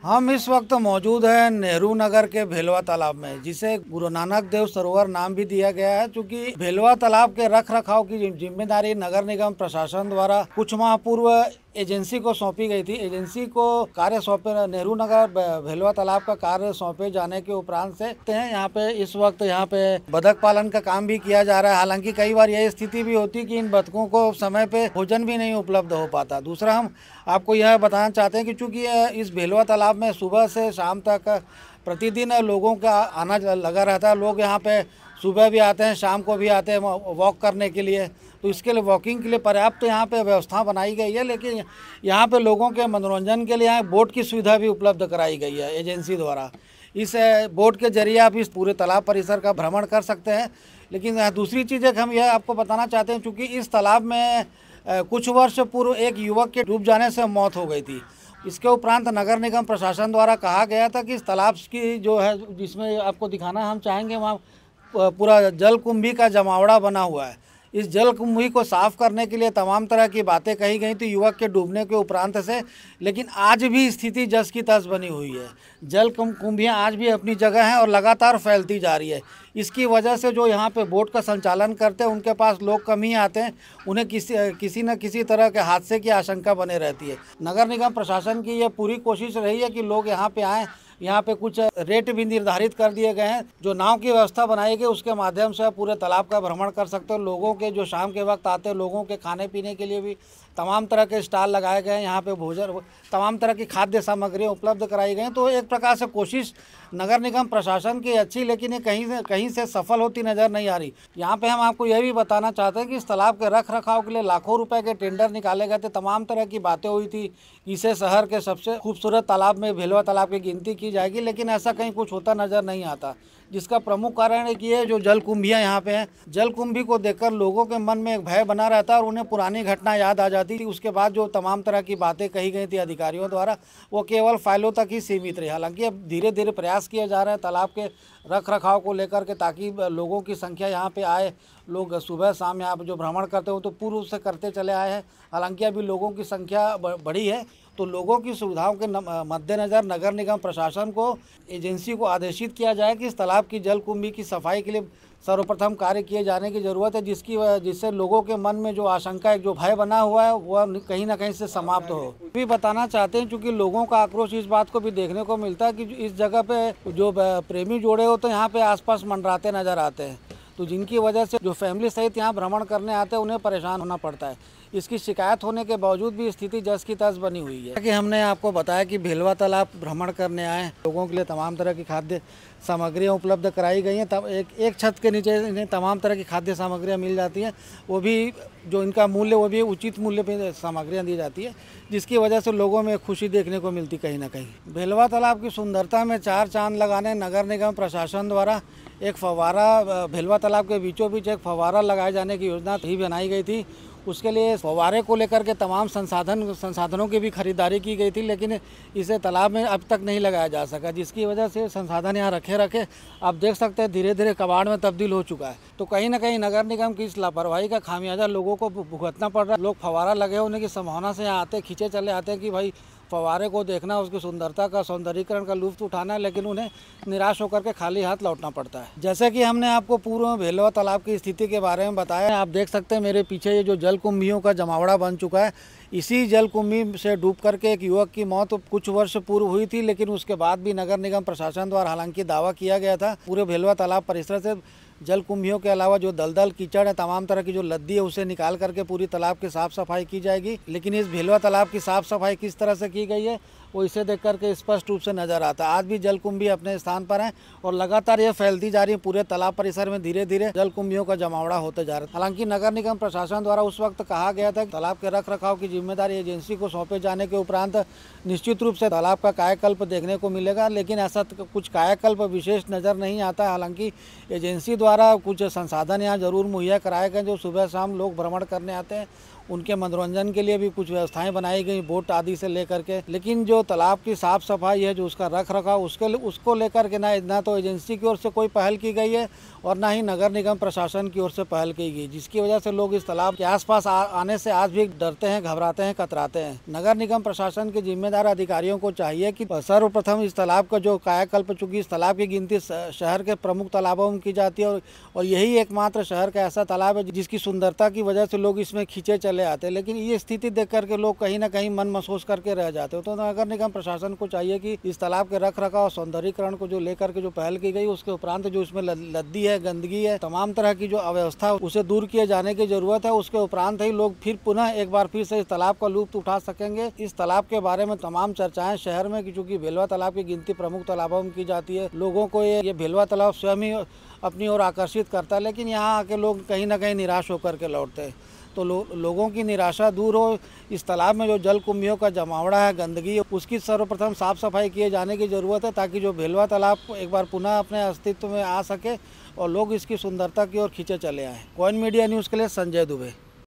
हम इस वक्त मौजूद हैं नेहरू नगर के भेलवा तालाब में, जिसे गुरु नानक देव सरोवर नाम भी दिया गया है। चूँकि भेलवा तालाब के रख रखाव की जिम्मेदारी नगर निगम प्रशासन द्वारा कुछ माह पूर्व एजेंसी को सौंपी गई थी। एजेंसी को कार्य सौंपे, नेहरू नगर भेलवा तालाब का कार्य सौंपे जाने के उपरांत से यहाँ पे इस वक्त यहाँ पे बतख पालन का काम भी किया जा रहा है। हालांकि कई बार यह स्थिति भी होती कि इन बतखों को समय पे भोजन भी नहीं उपलब्ध हो पाता। दूसरा, हम आपको यह बताना चाहते हैं कि चूँकि इस भेलवा तालाब में सुबह से शाम तक प्रतिदिन लोगों का आना लगा रहता है। लोग यहाँ पे सुबह भी आते हैं, शाम को भी आते हैं वॉक करने के लिए। तो इसके लिए वॉकिंग के लिए पर्याप्त यहाँ पे व्यवस्था बनाई गई है। लेकिन यहाँ पे लोगों के मनोरंजन के लिए यहाँ बोट की सुविधा भी उपलब्ध कराई गई है एजेंसी द्वारा। इस बोट के जरिए आप इस पूरे तालाब परिसर का भ्रमण कर सकते हैं। लेकिन दूसरी चीज़ है कि हम यह आपको बताना चाहते हैं, चूँकि इस तालाब में कुछ वर्ष पूर्व एक युवक के डूब जाने से मौत हो गई थी। इसके उपरांत नगर निगम प्रशासन द्वारा कहा गया था कि इस तालाब की जो है, जिसमें आपको दिखाना हम चाहेंगे, वहाँ पूरा जल कुंभी का जमावड़ा बना हुआ है। इस जल कुंभी को साफ करने के लिए तमाम तरह की बातें कही गई थी युवक के डूबने के उपरांत से। लेकिन आज भी स्थिति जस की तस बनी हुई है। जल कुंभियाँ आज भी अपनी जगह हैं और लगातार फैलती जा रही है। इसकी वजह से जो यहाँ पे बोट का संचालन करते हैं उनके पास लोग कम ही आते हैं। उन्हें किसी न किसी तरह के हादसे की आशंका बने रहती है। नगर निगम प्रशासन की ये पूरी कोशिश रही है कि लोग यहाँ पे आएँ। यहाँ पे कुछ रेट भी निर्धारित कर दिए गए हैं। जो नाव की व्यवस्था बनाई गई उसके माध्यम से पूरे तालाब का भ्रमण कर सकते हो। लोगों के जो शाम के वक्त आते हैं, लोगों के खाने पीने के लिए भी तमाम तरह के स्टॉल लगाए गए हैं। यहाँ पे भोजन, तमाम तरह की खाद्य सामग्रियाँ उपलब्ध कराई गई। तो एक प्रकार से कोशिश नगर निगम प्रशासन की अच्छी, लेकिन ये कहीं से सफल होती नज़र नहीं आ रही। यहाँ पे हम आपको यह भी बताना चाहते हैं कि इस तालाब के रख रखाव के लिए लाखों रुपए के टेंडर निकाले गए थे। तमाम तरह की बातें हुई थी। इसे शहर के सबसे खूबसूरत तालाब में भेलवा तालाब की गिनती की जाएगी, लेकिन ऐसा कहीं कुछ होता नज़र नहीं आता। जिसका प्रमुख कारण है कि ये जो जल कुंभियाँ यहाँ पे हैं, जल कुंभी को देखकर लोगों के मन में एक भय बना रहता है और उन्हें पुरानी घटना याद आ जाती थी। उसके बाद जो तमाम तरह की बातें कही गई थी अधिकारियों द्वारा, वो केवल फाइलों तक ही सीमित रही। हालांकि अब धीरे धीरे प्रयास किए जा रहे हैं तालाब के रख रखाव को लेकर के, ताकि लोगों की संख्या यहाँ पे आए। लोग सुबह शाम यहाँ पर जो भ्रमण करते हो तो पूर्व से करते चले आए हैं। हालांकि अभी लोगों की संख्या बढ़ी है। तो लोगों की सुविधाओं के मद्देनज़र नगर निगम प्रशासन को, एजेंसी को आदेशित किया जाए कि इस तालाब की जल कुंभी की सफाई के लिए सर्वप्रथम कार्य किए जाने की ज़रूरत है, जिससे लोगों के मन में जो आशंका, जो भय बना हुआ है, वह कहीं ना कहीं से समाप्त हो। भी बताना चाहते हैं, क्योंकि लोगों का आक्रोश इस बात को भी देखने को मिलता है कि इस जगह पे जो प्रेमी जोड़े हो तो यहाँ पे आसपास मंडराते नज़र आते हैं। तो जिनकी वजह से जो फैमिली सहित यहाँ भ्रमण करने आते हैं उन्हें परेशान होना पड़ता है। इसकी शिकायत होने के बावजूद भी स्थिति जस की तस बनी हुई है। कि हमने आपको बताया कि भेलवा तालाब भ्रमण करने आए लोगों के लिए तमाम तरह की खाद्य सामग्रियाँ उपलब्ध कराई गई हैं। तब एक छत के नीचे इन्हें तमाम तरह की खाद्य सामग्रियाँ मिल जाती हैं। वो भी जो इनका मूल्य, वो भी उचित मूल्य पे सामग्रियाँ दी जाती है, जिसकी वजह से लोगों में खुशी देखने को मिलती कहीं ना कहीं। भेलवा तालाब की सुंदरता में चार चांद लगाने नगर निगम प्रशासन द्वारा एक फव्वारा, भेलवा तालाब के बीचों बीच एक फव्वारा लगाए जाने की योजना भी बनाई गई थी। उसके लिए फव्वारे को लेकर के तमाम संसाधनों की भी खरीदारी की गई थी, लेकिन इसे तालाब में अब तक नहीं लगाया जा सका, जिसकी वजह से संसाधन यहाँ रखे आप देख सकते हैं धीरे धीरे कबाड़ में तब्दील हो चुका है। तो कहीं ना कहीं नगर निगम की इस लापरवाही का खामियाजा लोगों को भुगतना पड़ रहा है। लोग फव्वारा लगे होने की संभावना से यहाँ आते, खींचे चले आते हैं कि भाई फव्वारे को देखना, उसकी सुंदरता का, सौंदर्यीकरण का लुत्फ उठाना है, लेकिन उन्हें निराश होकर के खाली हाथ लौटना पड़ता है। जैसे कि हमने आपको पूर्व में भेलवा तालाब की स्थिति के बारे में बताया, आप देख सकते हैं मेरे पीछे ये जो जल कुंभियों का जमावड़ा बन चुका है। इसी जल कुंभी से डूब करके एक युवक की मौत कुछ वर्ष पूर्व हुई थी, लेकिन उसके बाद भी नगर निगम प्रशासन द्वारा हालांकि दावा किया गया था पूरे भेलवा तालाब परिसर से जल कुंभियों के अलावा जो दलदल कीचड़ है, तमाम तरह की जो लद्दी है, उसे निकाल करके पूरी तालाब की साफ़ सफाई की जाएगी। लेकिन इस भेलवा तालाब की साफ़ सफाई किस तरह से की गई है वो इसे देख करके स्पष्ट रूप से नज़र आता है। आज भी जल कुंभी अपने स्थान पर हैं और लगातार ये फैलती जा रही है। पूरे तालाब परिसर में धीरे धीरे जल कुंभियों का जमावड़ा होते जा रहा है। हालांकि नगर निगम प्रशासन द्वारा उस वक्त कहा गया था कि तालाब के रख रखाव की जिम्मेदारी एजेंसी को सौंपे जाने के उपरांत निश्चित रूप से तालाब का कायाकल्प देखने को मिलेगा, लेकिन ऐसा कुछ कायाकल्प विशेष नज़र नहीं आता। हालांकि एजेंसी द्वारा कुछ संसाधन यहाँ जरूर मुहैया कराए गए, जो सुबह शाम लोग भ्रमण करने आते हैं उनके मनोरंजन के लिए भी कुछ व्यवस्थाएं बनाई गई, बोट आदि से लेकर के। लेकिन जो तालाब की साफ सफाई है, जो उसका रख रखाव, उसको लेकर के ना तो एजेंसी की ओर से कोई पहल की गई है और ना ही नगर निगम प्रशासन की ओर से पहल की गई, जिसकी वजह से लोग इस तालाब के आसपास आने से आज भी डरते हैं, घबराते हैं, कतराते हैं। नगर निगम प्रशासन के जिम्मेदार अधिकारियों को चाहिए कि सर्वप्रथम इस तालाब का जो कायाकल्प, चूंकि इस तालाब की गिनती शहर के प्रमुख तालाबों में की जाती है और यही एकमात्र शहर का ऐसा तालाब है जिसकी सुंदरता की वजह से लोग इसमें खींचे चले आते हैं। लेकिन ये स्थिति देख करके लोग कहीं ना कहीं मन महसूस करके रह जाते हैं। तो नगर निगम प्रशासन को चाहिए कि इस तालाब के रख रखाव और सौंदर्यीकरण को जो लेकर के जो पहल की गई, उसके उपरांत जो इसमें लद्दी है, गंदगी है, तमाम तरह की जो अव्यवस्था उसे दूर किए जाने की जरूरत है। उसके उपरांत ही लोग फिर पुनः एक बार फिर से इस तालाब का लुत्फ उठा सकेंगे। इस तालाब के बारे में तमाम चर्चाएं शहर में, चूंकि भेलवा तालाब की गिनती प्रमुख तालाबों में की जाती है, लोगों को ये भेलवा तालाब स्वयं ही अपनी ओर आकर्षित करता है। लेकिन यहाँ आके लोग कहीं ना कहीं निराश होकर के लौटते हैं। तो लोगों की निराशा दूर हो, इस तालाब में जो जल कुंभियों का जमावड़ा है, गंदगी, उसकी सर्वप्रथम साफ सफाई किए जाने की ज़रूरत है, ताकि जो भेलवा तालाब एक बार पुनः अपने अस्तित्व में आ सके और लोग इसकी सुंदरता की ओर खींचे चले आएँ। कॉइन मीडिया न्यूज़ के लिए संजय दुबे।